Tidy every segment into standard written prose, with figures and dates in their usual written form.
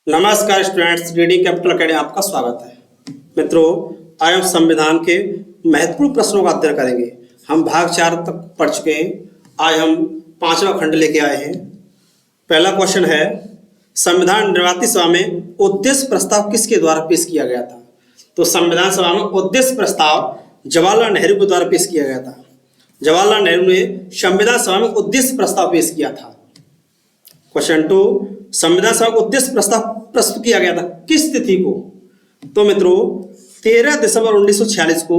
नमस्कार students, reading capital academy आपका स्वागत है। मित्रों, आज हम संविधान के महत्वपूर्ण प्रश्नों का अध्ययन करेंगे। हम भाग 4 तक पढ़ चुके हैं। आज हम 5वां खंड लेके आए हैं। पहला क्वेश्चन है, संविधान निर्वाती सभा में उद्देश्य प्रस्ताव किसके द्वारा पेश किया गया था? तो संविधान सभा में उद्देश्य प्रस्ताव जवाहरलाल नेहरू के द्वारा पेश किया गया था। जवाहरलाल नेहरू ने संविधान सभा में उद्देश्य प्रस्ताव पेश किया था। क्वेश्चन 2, संविधान सभा में उद्देश्य प्रस्ताव प्रस्तुत किया गया था किस तिथि को? तो मित्रों, 13 दिसंबर 1946 को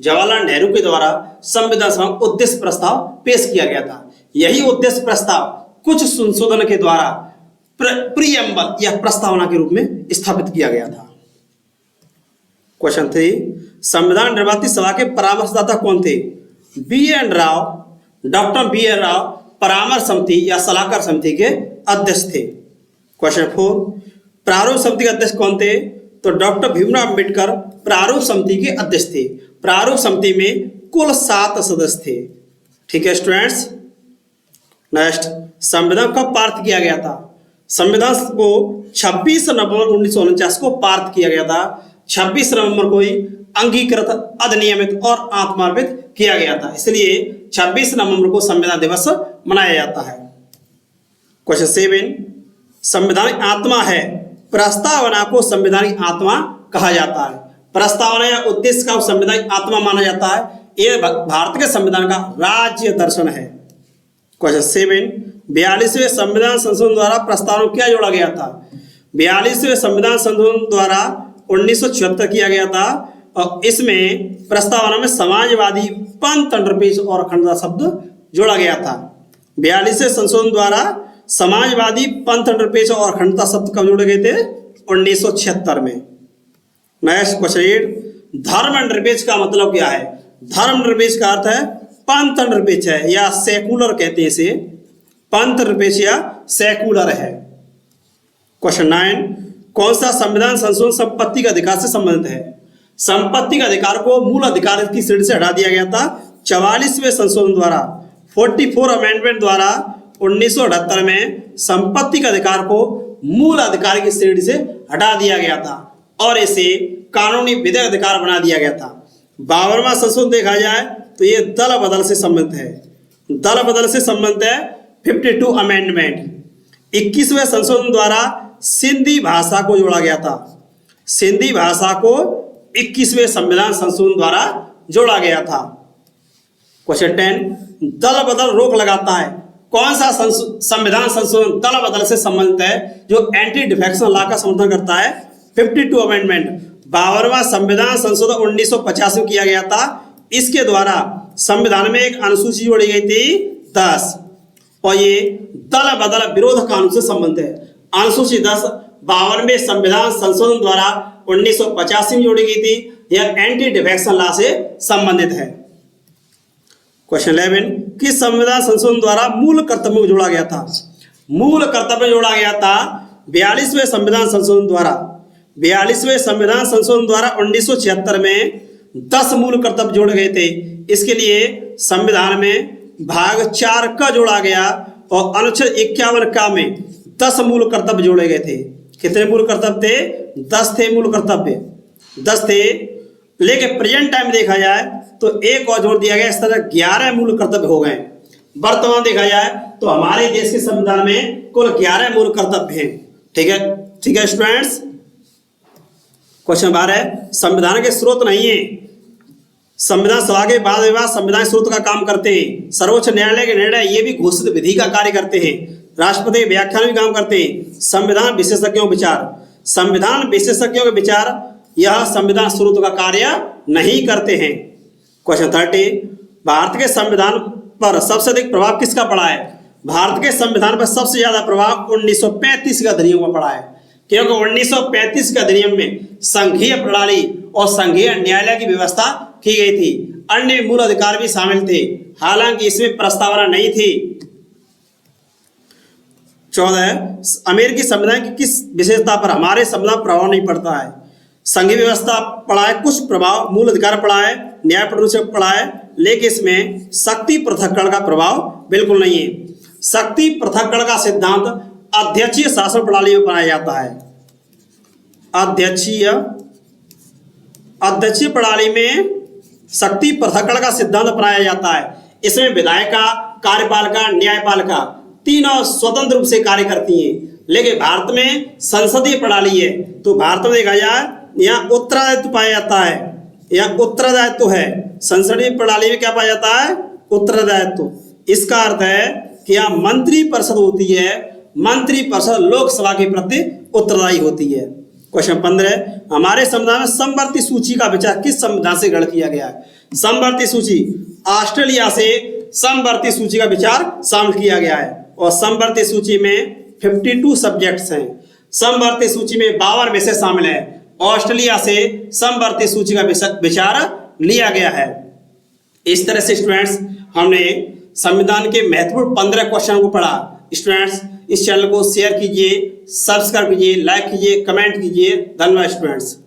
जवाहरलाल नेहरू के द्वारा संविधान सभा में उद्देश्य प्रस्ताव पेश किया गया था। यही उद्देश्य प्रस्ताव कुछ संशोधन के द्वारा प्रीएम्बल या प्रस्तावना के रूप में स्थापित किया गया था। क्वेश्चन 3, संविधान निर्वाती सभा के परामर्शदाता कौन थे? BN. Rao, doctor BN. Rao परामर्श समिति या सलाहकार समिति के अध्यक्ष थे। क्वेश्चन 4, प्रारूप समिति के अध्यक्ष कौन थे? तो डॉक्टर भीमराव अम्बेडकर प्रारूप समिति के अध्यक्ष थे। प्रारूप समिति में कुल 7 सदस्य थे। ठीक है स्टूडेंट्स। नेक्स्ट, संविधान कब पारित किया गया था? संविधान को 26 नवंबर 1949 को पारित किया गया था। 26 नवंबर को ही अंगीकृत, अधिनियमित और आत्मान्वित किया गया था। इसलिए 26 नवंबर को संविधान दिवस मनाया जाता है। क्वेश्चन 7, संविधान आत्मा है। प्रस्तावना को संवैधानिक आत्मा कहा जाता है। प्रस्तावना या उद्देश्य का संवैधानिक आत्मा माना जाता है। यह भारत के संविधान का राज्य दर्शन है। क्वेश्चन 7, 42वें संविधान संशोधन द्वारा प्रस्तावना क्या जोड़ा गया था? 42वें संविधान संशोधन द्वारा 1976 किया गया था और इसमें प्रस्तावना में समाजवादी, पंथ और अखंडता शब्द जोड़ा गया था। 42वें संशोधन द्वारा समाजवादी, पंथ और अखंडता शब्द कब जोड़े गए थे? 1976 में। नेक्स्ट क्वेश्चन 8, धर्मनिरपेक्ष का मतलब क्या है? धर्मनिरपेक्ष का अर्थ है पंथ निरपेक्ष है या सेकुलर कहते हैं इसे। पंथ निरपेक्ष या सेकुलर है। क्वेश्चन 9, कौन सा संविधान संशोधन संपत्ति के अधिकार से संबंधित है? संपत्ति के अधिकार को मूल अधिकार की श्रेणी से हटा दिया गया था 44वें संशोधन द्वारा। 44 अमेंडमेंट द्वारा 1978 में संपत्ति के अधिकार को मूल अधिकार की श्रेणी से हटा दिया गया था और इसे कानूनी विधेयक अधिकार बना दिया गया था। 52वां संशोधन देखा जाए तो ये दल बदल से संबंधित है। दल बदल से संबंधित है 52 अमेंडमेंट। 21वें संशोधन द्वारा सिंधी भाषा को जोड़ा गया था। सिंधी भाषा को 21वें संविधान संशोधन द्वारा जोड़ा गया था। क्वेश्चन 10, दल बदल रोक लगाता है। कौन सा संविधान संशोधन दल बदल से संबंधित है जो एंटी डिफेक्शन लॉ का समर्थन करता है? 52 अमेंडमेंट। 52वां संविधान संशोधन 1950 में किया गया था। इसके द्वारा संविधान में एक अनुसूची जोड़ी गई थी 10 और ये दल बदल विरोध कानून से संबंधित है। अनुसूची 10 52वें संविधान संशोधन द्वारा 1985 में जोड़ी गई थी। यह एंटी डिफेक्शन लॉ से संबंधित है। क्वेश्चन 11, किस संविधान संशोधन द्वारा मूल कर्तव्य में जोड़ा गया था? मूल कर्तव्य जोड़ा गया था 42वें संविधान संशोधन द्वारा। 42वें संविधान संशोधन द्वारा 1976 में 10 मूल कर्तव्य जोड़े गए थे। इसके लिए संविधान में भाग 4 का जोड़ा गया और अनुच्छेद 51 का में 10 मूल कर्तव्य जोड़े गए थे। कितने मूल कर्तव्य थे? 10 थे मूल कर्तव्य, 10 थे। लेकिन प्रेजेंट टाइम देखा जाए तो एक और जोड़ दिया गया। इस तरह 11 मूल कर्तव्य हो गए। वर्तमान देखा जाए तो हमारे देश के संविधान में कुल 11 मूल कर्तव्य हैं। ठीक है स्टूडेंट्स। क्वेश्चन 12, संविधान के स्रोत नहीं है। संविधान सभा के बाद विवाद संविधान स्रोत का काम करते हैं। सर्वोच्च न्यायालय के निर्णय ये भी घोषित विधि का कार्य करते हैं। राष्ट्रपति व्याख्यान भी काम करते हैं। संविधान विशेषज्ञों विचार, संविधान विशेषज्ञों के विचार यह संविधान स्रोत का कार्य नहीं करते हैं। क्वेश्चन 30, भारत के संविधान पर सबसे अधिक प्रभाव किसका पड़ा है? भारत के संविधान पर सबसे ज्यादा प्रभाव 1935 के अधिनियम का पड़ा है, क्योंकि 1935 के अधिनियम में संघीय प्रणाली और संघीय न्यायालय की व्यवस्था की गई थी। अन्य मूल अधिकार भी शामिल थे, हालांकि इसमें प्रस्तावना नहीं थी। 14, अमेरिकी संविधान की किस विशेषता पर हमारे संविधान प्रभाव नहीं पड़ता है? संघीय व्यवस्था पड़ा है, कुछ प्रभाव, मूल अधिकार पड़ा है, न्याय प्रणाली पड़ा है, लेकिन इसमें शक्ति पृथक्करण का प्रभाव बिल्कुल नहीं है। शक्ति पृथक्करण का सिद्धांत अध्यक्षीय शासन प्रणाली में पाया जाता है। अध्यक्षीय प्रणाली में शक्ति पृथक्करण का सिद्धांत अपनाया जाता है। इसमें विधायिका, कार्यपालिका, न्यायपालिका तीनों स्वतंत्र रूप से कार्य करती हैं। लेकिन भारत में संसदीय प्रणाली है, तो भारत में देखा जाए यहाँ उत्तरदायित्व पाया जाता है, यहाँ उत्तरदायित्व है। संसदीय प्रणाली में क्या पाया जाता है? उत्तरदायित्व। इसका अर्थ है कि यहाँ मंत्री परिषद होती है, मंत्री परिषद लोकसभा के प्रति उत्तरदायी होती है। क्वेश्चन 15, हमारे संविधान में समवर्ती सूची का विचार किस संविधान से ग्रहण किया गया है? समवर्ती सूची, ऑस्ट्रेलिया से समवर्ती सूची का विचार शामिल किया गया है और समवर्ती सूची में 52 सब्जेक्ट्स हैं। समवर्ती सूची में 52 विषय शामिल है। ऑस्ट्रेलिया से समवर्ती सूची का विचार लिया गया है। इस तरह से स्टूडेंट्स हमने संविधान के महत्वपूर्ण 15 क्वेश्चन को पढ़ा। स्टूडेंट्स इस चैनल को शेयर कीजिए, सब्सक्राइब कीजिए, लाइक कीजिए, कमेंट कीजिए। धन्यवाद स्टूडेंट्स।